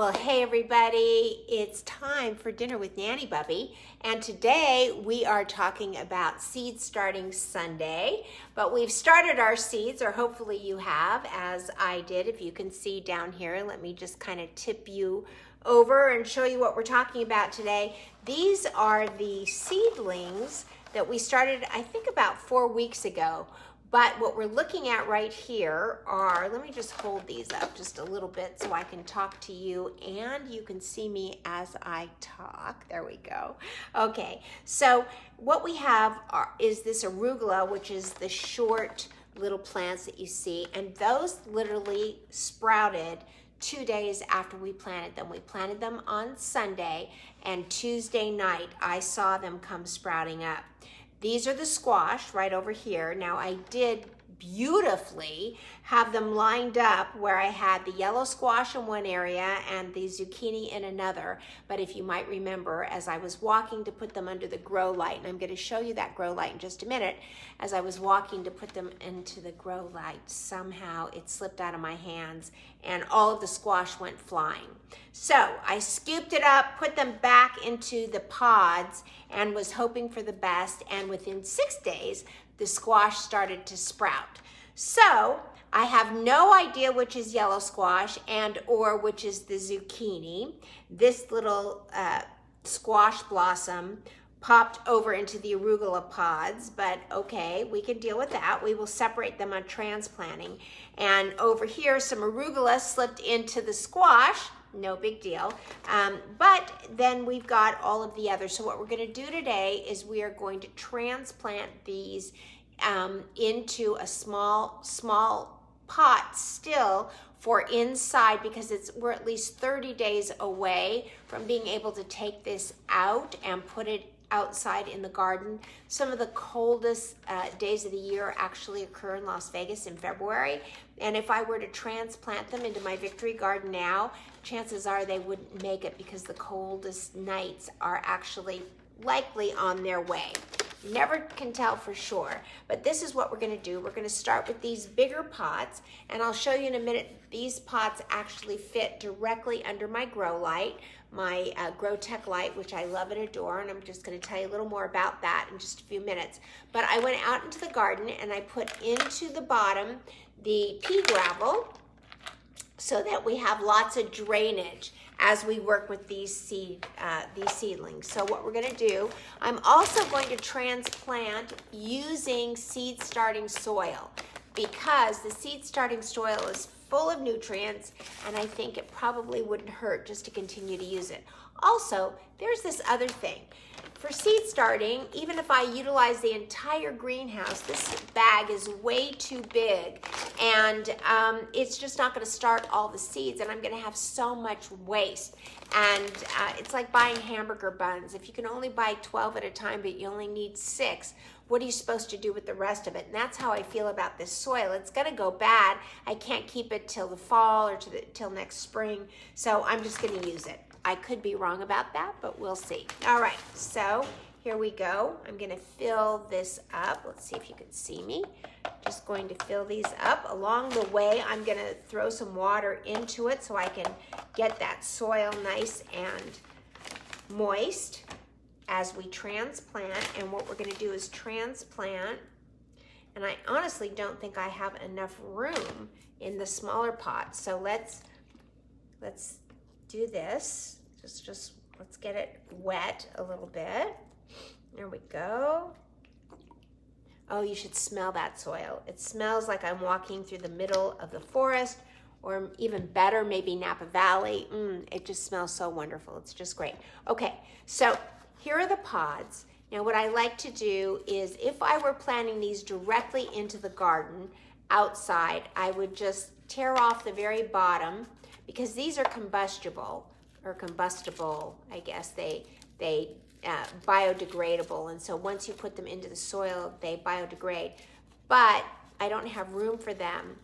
Well, hey everybody, it's time for dinner with Nanny Bubby, and today we are talking about Seed Starting Sunday, but we've started our seeds, or hopefully you have, as I did. If you can see down here, let me just kind of tip you over and show you what we're talking about today. These are the seedlings that we started, I think, about 4 weeks ago. But what we're looking at right here are, let me just hold these up just a little bit so I can talk to you and you can see me as I talk. There we go. Okay, so what we have is this arugula, which is the short little plants that you see, and those literally sprouted 2 days after we planted them. We planted them on Sunday, and Tuesday night I saw them come sprouting up. These are the squash right over here. Now I did beautifully have them lined up where I had the yellow squash in one area and the zucchini in another. But if you might remember, as I was walking to put them under the grow light, and I'm going to show you that grow light in just a minute, as I was walking to put them into the grow light, somehow it slipped out of my hands and all of the squash went flying. So I scooped it up, put them back into the pods, and was hoping for the best, and within 6 days the squash started to sprout. So I have no idea which is yellow squash and or which is the zucchini. This little squash blossom popped over into the arugula pods, but okay, we can deal with that. We will separate them on transplanting. And over here, some arugula slipped into the squash. No big deal. But then we've got all of the others. So what we're going to do today is we are going to transplant these into a small pot still for inside, because we're at least 30 days away from being able to take this out and put it outside in the garden. Some of the coldest days of the year actually occur in Las Vegas in February, and if I were to transplant them into my Victory garden now, chances are they wouldn't make it because the coldest nights are actually likely on their way. You never can tell for sure, but this is what we're going to do. We're going to start with these bigger pots, and I'll show you in a minute. These pots actually fit directly under my grow light, my Grow Tech light, which I love and adore, and I'm just going to tell you a little more about that in just a few minutes. But I went out into the garden and I put into the bottom the pea gravel so that we have lots of drainage as we work with these seedlings. So what we're going to do, I'm also going to transplant using seed starting soil, because the seed starting soil is full of nutrients, and I think it probably wouldn't hurt just to continue to use it. Also, there's this other thing. For seed starting, even if I utilize the entire greenhouse, this bag is way too big, and it's just not going to start all the seeds, and I'm going to have so much waste. And it's like buying hamburger buns. If you can only buy 12 at a time, but you only need 6, what are you supposed to do with the rest of it? And that's how I feel about this soil. It's going to go bad. I can't keep it till the fall or till next spring, so I'm just going to use it. I could be wrong about that, but we'll see. All right, so here we go. I'm going to fill this up. Let's see if you can see me. Just going to fill these up. Along the way, I'm going to throw some water into it so I can get that soil nice and moist as we transplant. And what we're going to do is transplant, and I honestly don't think I have enough room in the smaller pot. So let's do this. Just let's get it wet a little bit. There we go. Oh, you should smell that soil. It smells like I'm walking through the middle of the forest, or even better, maybe Napa Valley. It just smells so wonderful. It's just great. Okay, so here are the pods. Now what I like to do is, if I were planting these directly into the garden outside, I would just tear off the very bottom, because these are combustible, I guess. They biodegradable, and so once you put them into the soil, they biodegrade. But I don't have room for them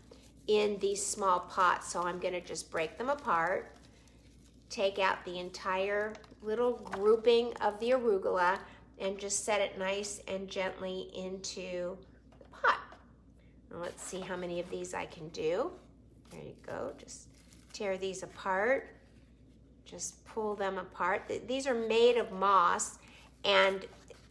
in these small pots, so I'm going to just break them apart, take out the entire little grouping of the arugula, and just set it nice and gently into the pot. And let's see how many of these I can do. There you go. Just tear these apart. just pull them apart. These are made of moss and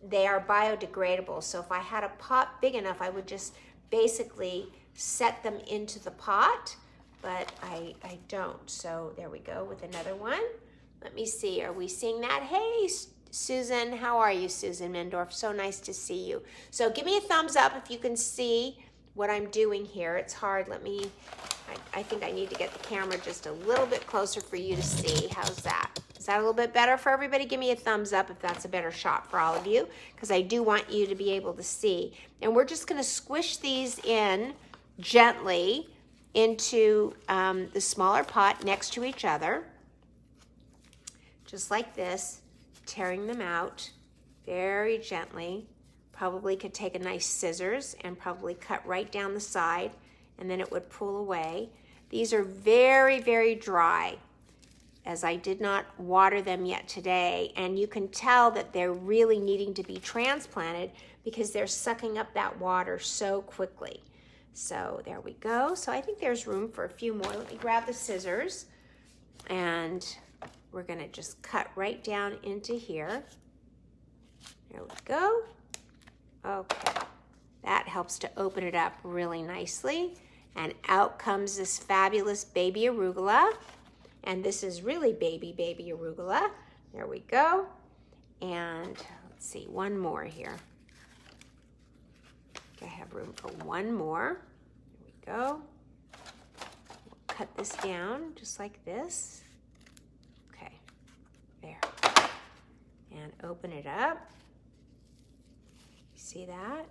they are biodegradable. So if I had a pot big enough, I would just basically set them into the pot, but I don't. So there we go with another one. Let me see, are we seeing that? Hey, Susan, how are you, Susan Mendorf? So nice to see you. So give me a thumbs up if you can see what I'm doing here. It's hard. I think I need to get the camera just a little bit closer for you to see. How's that? Is that a little bit better for everybody? Give me a thumbs up if that's a better shot for all of you, because I do want you to be able to see. And we're just going to squish these in gently into the smaller pot next to each other, just like this, tearing them out very gently. Probably could take a nice scissors and probably cut right down the side, and then it would pull away. These are very, very dry, as I did not water them yet today, and you can tell that they're really needing to be transplanted because they're sucking up that water so quickly. So there we go. So I think there's room for a few more. Let me grab the scissors, and we're gonna just cut right down into here. There we go. Okay, that helps to open it up really nicely. And out comes this fabulous baby arugula. And this is really baby arugula. There we go. And let's see, one more here. I have room for one more. There we go. We'll cut this down just like this. Okay, there. And open it up. See that?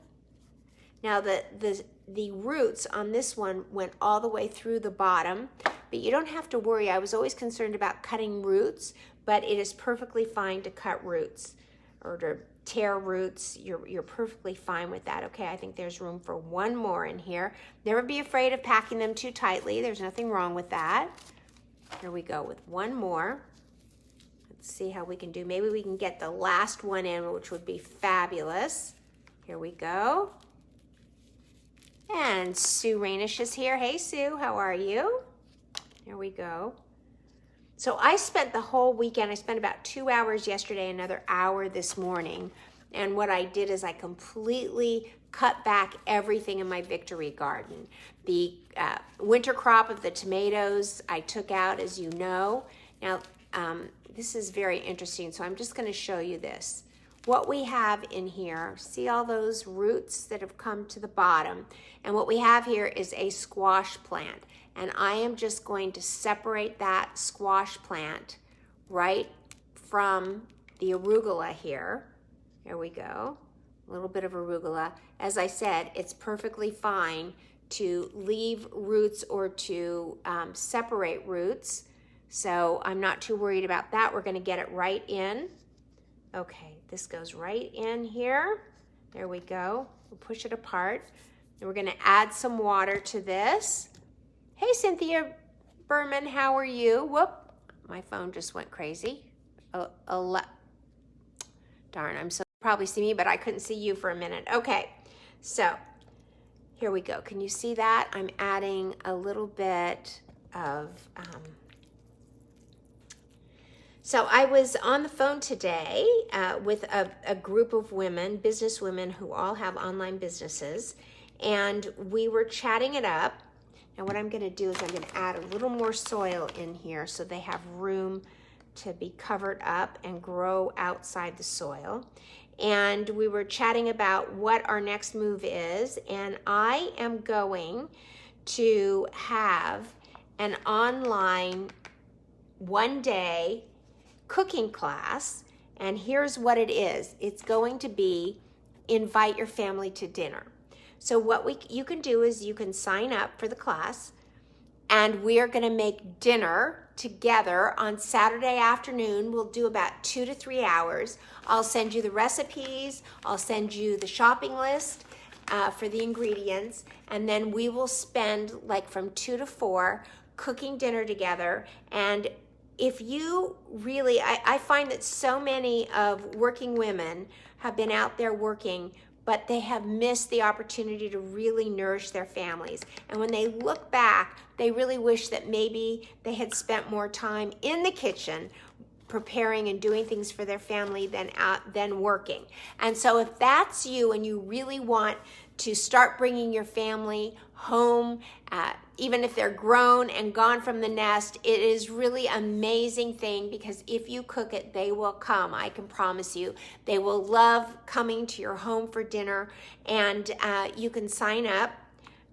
Now the roots on this one went all the way through the bottom, but you don't have to worry. I was always concerned about cutting roots, but it is perfectly fine to cut roots or to tear roots. You're perfectly fine with that. Okay, I think there's room for one more in here. Never be afraid of packing them too tightly. There's nothing wrong with that. Here we go with one more. Let's see how we can do. Maybe we can get the last one in, which would be fabulous. Here we go. And Sue Rainish is here. Hey, Sue, how are you? There we go. So I spent the whole weekend, I spent about 2 hours yesterday, another hour this morning. And what I did is I completely cut back everything in my victory garden. The winter crop of the tomatoes I took out, as you know. Now, this is very interesting, so I'm just going to show you this. What we have in here, see all those roots that have come to the bottom? And what we have here is a squash plant. And I am just going to separate that squash plant right from the arugula here. There we go, a little bit of arugula. As I said, it's perfectly fine to leave roots or to separate roots. So I'm not too worried about that. We're gonna get it right in. Okay, this goes right in here. There we go. We'll push it apart. And we're gonna add some water to this. Hey, Cynthia Berman, how are you? Whoop, my phone just went crazy. Darn, I'm so probably see me, but I couldn't see you for a minute. Okay, so here we go. Can you see that? I'm adding a little bit of, so I was on the phone today with a group of women, business women who all have online businesses, and we were chatting it up. Now what I'm gonna do is I'm gonna add a little more soil in here so they have room to be covered up and grow outside the soil. And we were chatting about what our next move is, and I am going to have an online one-day cooking class, and here's what it is. It's going to be invite your family to dinner. So what you can do is you can sign up for the class, and we are going to make dinner together on Saturday afternoon. We'll do about 2 to 3 hours. I'll send you the recipes. I'll send you the shopping list for the ingredients, and then we will spend like from 2 to 4 cooking dinner together. And if you really, I find that so many of working women have been out there working, but they have missed the opportunity to really nourish their families. And when they look back, they really wish that maybe they had spent more time in the kitchen preparing and doing things for their family than working. And so if that's you and you really want to start bringing your family home, even if they're grown and gone from the nest, it is really an amazing thing, because if you cook it, they will come. I can promise you. They will love coming to your home for dinner, and you can sign up.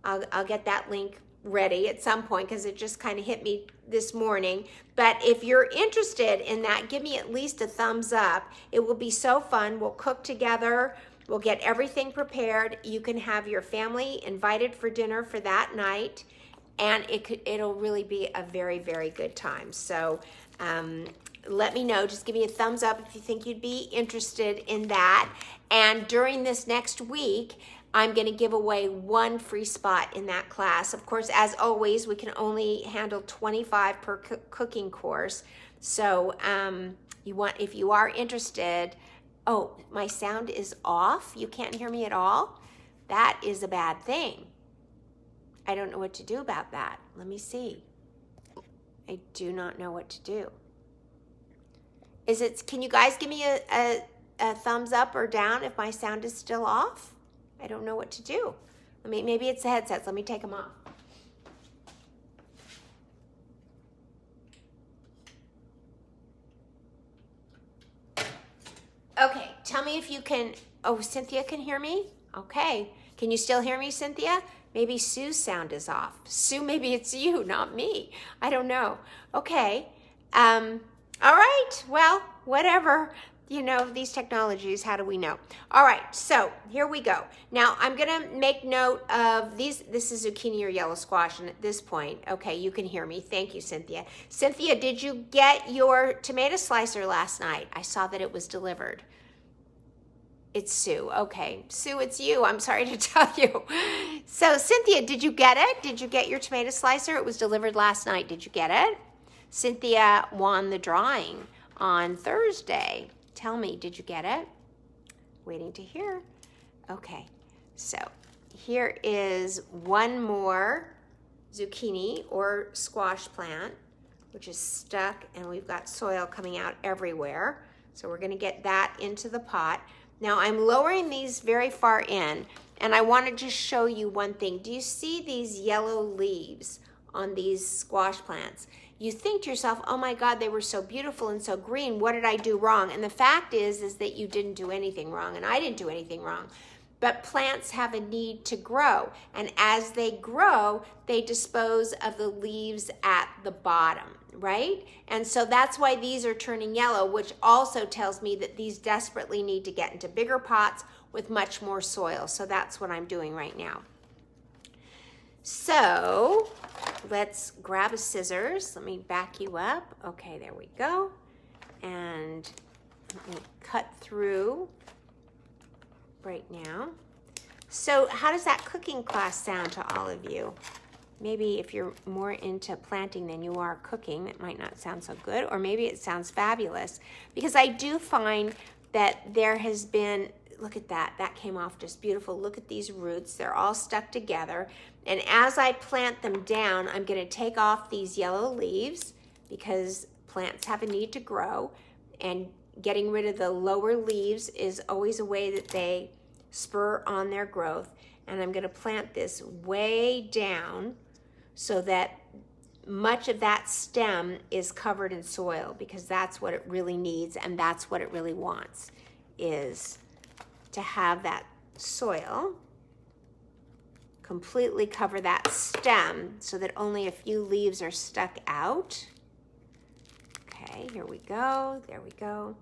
I'll get that link ready at some point, because it just kind of hit me this morning. But if you're interested in that, give me at least a thumbs up. It will be so fun. We'll cook together. We'll get everything prepared. You can have your family invited for dinner for that night, and it'll really be a very, very good time. So let me know. Just give me a thumbs up if you think you'd be interested in that. And during this next week, I'm going to give away one free spot in that class. Of course, as always, we can only handle 25 per cooking course. So if you are interested. Oh, my sound is off. You can't hear me at all? That is a bad thing. I don't know what to do about that. Let me see. I do not know what to do. Can you guys give me a thumbs up or down if my sound is still off? I don't know what to do. Maybe it's the headsets. Let me take them off. Okay, tell me if you can. Oh, Cynthia can hear me? Okay. Can you still hear me, Cynthia? Maybe Sue's sound is off. Sue, maybe it's you, not me. I don't know. Okay. All right. Well, whatever. You know, these technologies, how do we know? All right, so here we go. Now, I'm going to make note of these. This is zucchini or yellow squash, and at this point, okay, you can hear me. Thank you, Cynthia. Cynthia, did you get your tomato slicer last night? I saw that it was delivered. It's Sue. Okay, Sue, it's you. I'm sorry to tell you. So, Cynthia, did you get it? Did you get your tomato slicer? It was delivered last night. Did you get it? Cynthia won the drawing on Thursday. Tell me, did you get it? Waiting to hear. Okay, so here is one more zucchini or squash plant, which is stuck, and we've got soil coming out everywhere. So we're gonna get that into the pot. Now I'm lowering these very far in, and I wanna just show you one thing. Do you see these yellow leaves on these squash plants? You think to yourself, oh my God, they were so beautiful and so green. What did I do wrong? And the fact is that you didn't do anything wrong, and I didn't do anything wrong. But plants have a need to grow, and as they grow, they dispose of the leaves at the bottom, right? And so that's why these are turning yellow, which also tells me that these desperately need to get into bigger pots with much more soil. So that's what I'm doing right now. So let's grab a scissors. Let me back you up. Okay, there we go. And let me cut through right now. So how does that cooking class sound to all of you? Maybe if you're more into planting than you are cooking, it might not sound so good, or maybe it sounds fabulous, because I do find that there has been, look at that, that came off just beautiful. Look at these roots, they're all stuck together. And as I plant them down, I'm gonna take off these yellow leaves, because plants have a need to grow, and getting rid of the lower leaves is always a way that they spur on their growth. And I'm gonna plant this way down so that much of that stem is covered in soil, because that's what it really needs, and that's what it really wants, is to have that soil completely cover that stem so that only a few leaves are stuck out. Okay, here we go, there we go.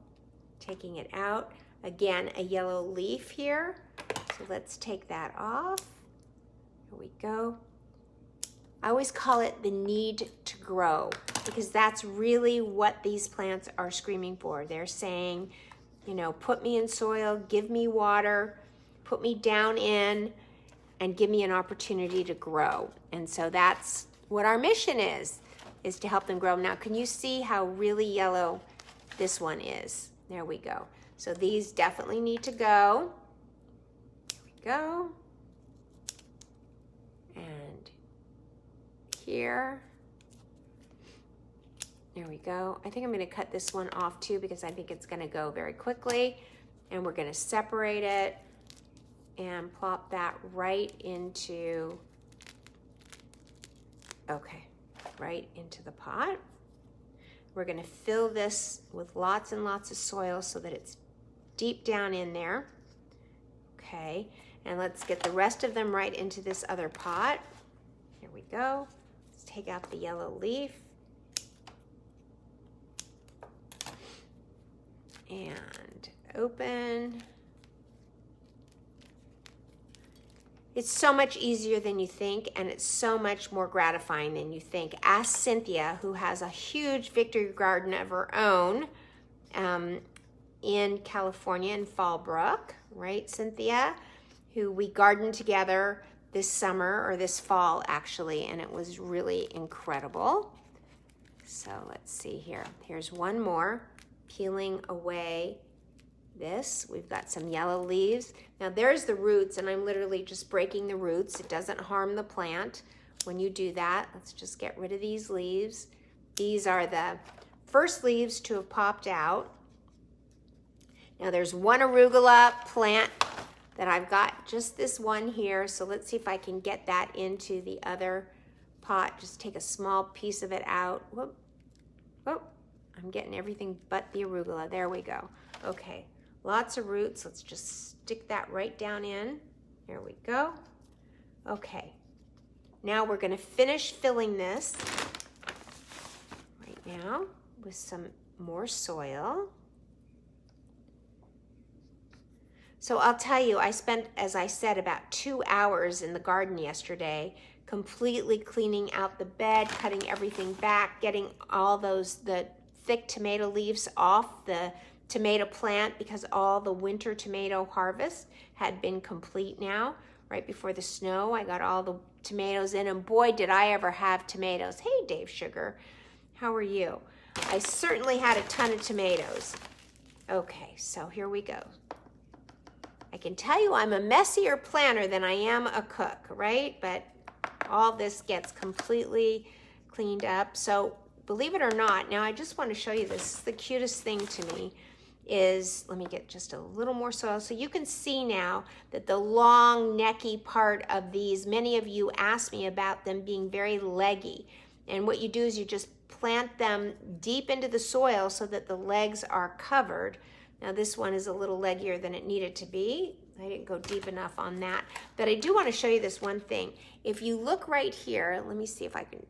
Taking it out. Again, a yellow leaf here. So let's take that off. Here we go. I always call it the need to grow, because that's really what these plants are screaming for. They're saying, you know, put me in soil, give me water, put me down in, and give me an opportunity to grow. And so that's what our mission is to help them grow. Now, can you see how really yellow this one is? There we go. So these definitely need to go. go. And here. There we go. I think I'm going to cut this one off too because I think it's going to go very quickly. And we're going to separate it and plop that right into, okay, right into the pot. We're going to fill this with lots and lots of soil so that it's deep down in there. Okay, and let's get the rest of them right into this other pot. Here we go. Let's take out the yellow leaf. And open. It's so much easier than you think, and it's so much more gratifying than you think. Ask Cynthia, who has a huge victory garden of her own in California, in Fallbrook, right, Cynthia? Who we gardened together this summer, or this fall actually, and it was really incredible. So let's see here. Here's one more, peeling away this. We've got some yellow leaves. Now there's the roots, and I'm literally just breaking the roots. It doesn't harm the plant when you do that. Let's just get rid of these leaves. These are the first leaves to have popped out. Now there's one arugula plant that I've got, just this one here. So let's see if I can get that into the other pot. Just take a small piece of it out. Whoop, whoop. I'm getting everything but the arugula. There we go. Okay, lots of roots. Let's just stick that right down in. There we go. Okay, now we're gonna finish filling this right now with some more soil. So I'll tell you, I spent, as I said, about 2 hours in the garden yesterday, completely cleaning out the bed, cutting everything back, getting all the thick tomato leaves off the tomato plant because all the winter tomato harvest had been complete now. Right before the snow, I got all the tomatoes in, and boy, did I ever have tomatoes. Hey, Dave Sugar, how are you? I certainly had a ton of tomatoes. Okay, so here we go. I can tell you I'm a messier planner than I am a cook, right? But all this gets completely cleaned up. So believe it or not, now I just want to show you this. The cutest thing to me is, let me get just a little more soil. So you can see now that the long necky part of these, many of you asked me about them being very leggy. And what you do is you just plant them deep into the soil so that the legs are covered. Now this one is a little leggier than it needed to be. I didn't go deep enough on that. But I do want to show you this one thing. If you look right here, let me see if I can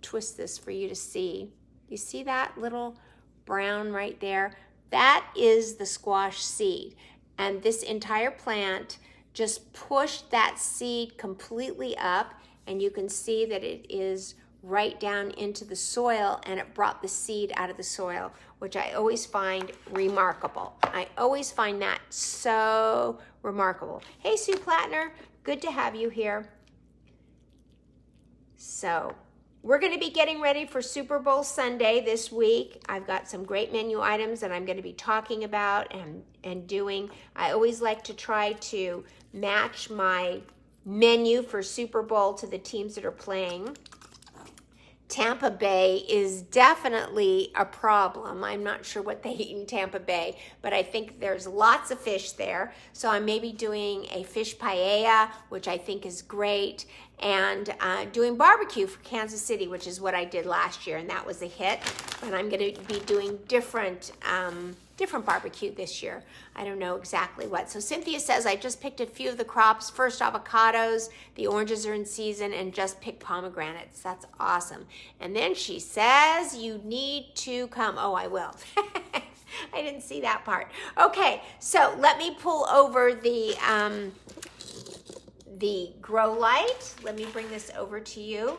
twist this for you to see. You see that little brown right there? That is the squash seed. And this entire plant just pushed that seed completely up, and you can see that it is right down into the soil, and it brought the seed out of the soil, which I always find remarkable. I always find that so remarkable. Hey, Sue Plattner, good to have you here. So we're going to be getting ready for Super Bowl Sunday this week. I've got some great menu items that I'm going to be talking about and doing. I always like to try to match my menu for Super Bowl to the teams that are playing. Tampa Bay is definitely a problem. I'm not sure what they eat in Tampa Bay, but I think there's lots of fish there. So I'm maybe doing a fish paella, which I think is great, and doing barbecue for Kansas City, which is what I did last year, and that was a hit. But I'm going to be doing different barbecue this year. I don't know exactly what. So Cynthia says, I just picked a few of the crops. First, avocados, the oranges are in season, and just picked pomegranates. That's awesome. And then she says, you need to come. Oh, I will. I didn't see that part. Okay, so let me pull over the grow light. Let me bring this over to you,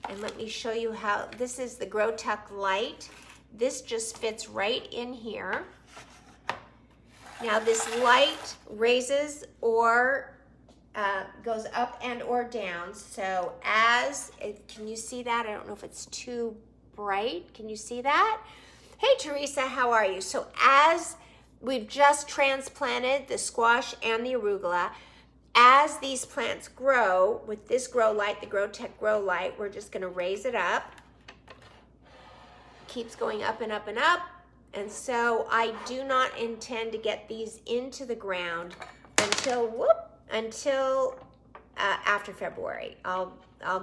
and let me show you how, this is the Grow Tuck light. This just fits right in here. Now this light raises or goes up and or down. So can you see that? I don't know if it's too bright. Can you see that? Hey Teresa, how are you? So as we've just transplanted the squash and the arugula, as these plants grow with this grow light, the Grow Tech Grow Light, we're just gonna raise it up. Keeps going up and up and up. And so I do not intend to get these into the ground until after February. I'll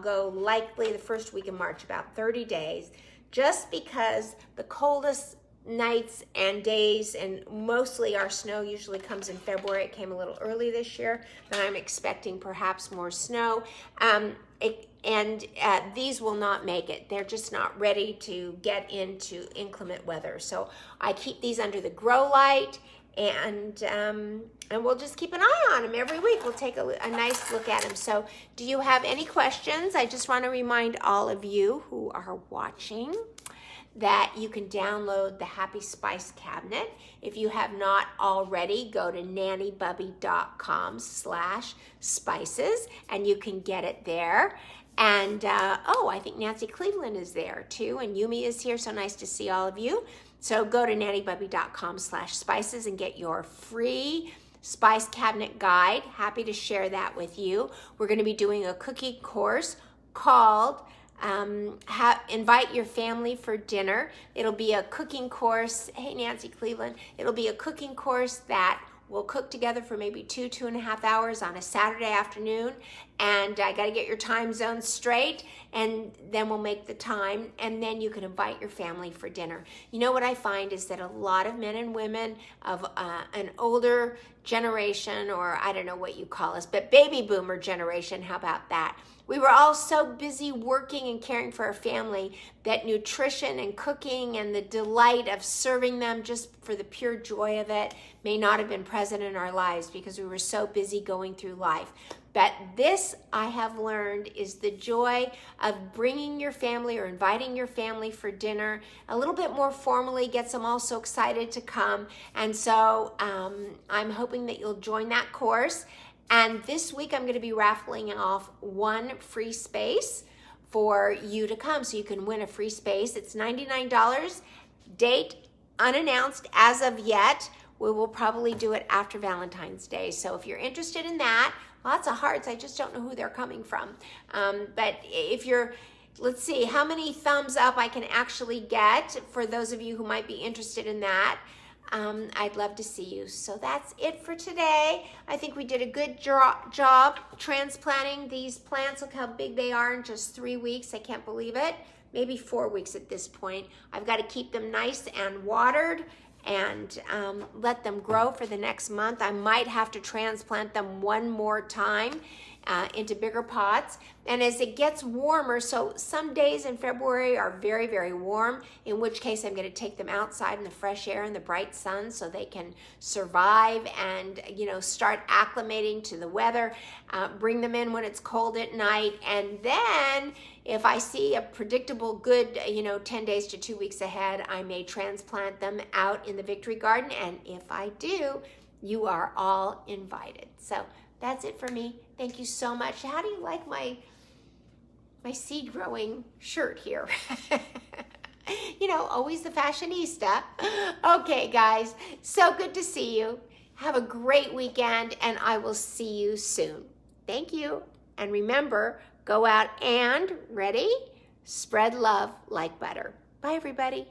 go likely the first week of March, about 30 days, just because the coldest nights and days, and mostly our snow usually comes in February. It came a little early this year, but I'm expecting perhaps more snow. These will not make it. They're just not ready to get into inclement weather. So I keep these under the grow light, and we'll just keep an eye on them every week. We'll take a nice look at them. So do you have any questions? I just want to remind all of you who are watching that you can download the Happy Spice Cabinet. If you have not already, go to nannybubby.com/spices and you can get it there. And I think Nancy Cleveland is there too, and Yumi is here. So nice to see all of you. So go to nannybubby.com/spices and get your free Spice Cabinet Guide. Happy to share that with you. We're going to be doing a cookie course called Invite Your Family for Dinner. It'll be a cooking course. Hey, Nancy Cleveland. It'll be a cooking course that we'll cook together for maybe 2.5 hours on a Saturday afternoon. And I got to get your time zones straight, and then we'll make the time, and then you can invite your family for dinner. You know what I find is that a lot of men and women of an older generation, or I don't know what you call us, but baby boomer generation, how about that? We were all so busy working and caring for our family that nutrition and cooking and the delight of serving them just for the pure joy of it may not have been present in our lives because we were so busy going through life. But this, I have learned, is the joy of bringing your family or inviting your family for dinner a little bit more formally, gets them all so excited to come. And so I'm hoping that you'll join that course. And this week I'm going to be raffling off one free space for you to come. So you can win a free space. It's $99. Date unannounced as of yet. We will probably do it after Valentine's Day. So if you're interested in that, lots of hearts. I just don't know who they're coming from. But if you're, let's see how many thumbs up I can actually get for those of you who might be interested in that. I'd love to see you. So that's it for today. I think we did a good job transplanting these plants. Look how big they are in just 3 weeks. I can't believe it. Maybe 4 weeks at this point. I've got to keep them nice and watered and let them grow for the next month. I might have to transplant them one more time into bigger pots. And as it gets warmer, so some days in February are very, very warm, in which case I'm going to take them outside in the fresh air and the bright sun so they can survive and, you know, start acclimating to the weather. Bring them in when it's cold at night. And then if I see a predictable good, 10 days to 2 weeks ahead, I may transplant them out in the Victory Garden. And if I do, you are all invited. So that's it for me. Thank you so much. How do you like my seed growing shirt here? Always the fashionista. Okay, guys, so good to see you. Have a great weekend, and I will see you soon. Thank you. And remember, go out and, ready? Spread love like butter. Bye, everybody.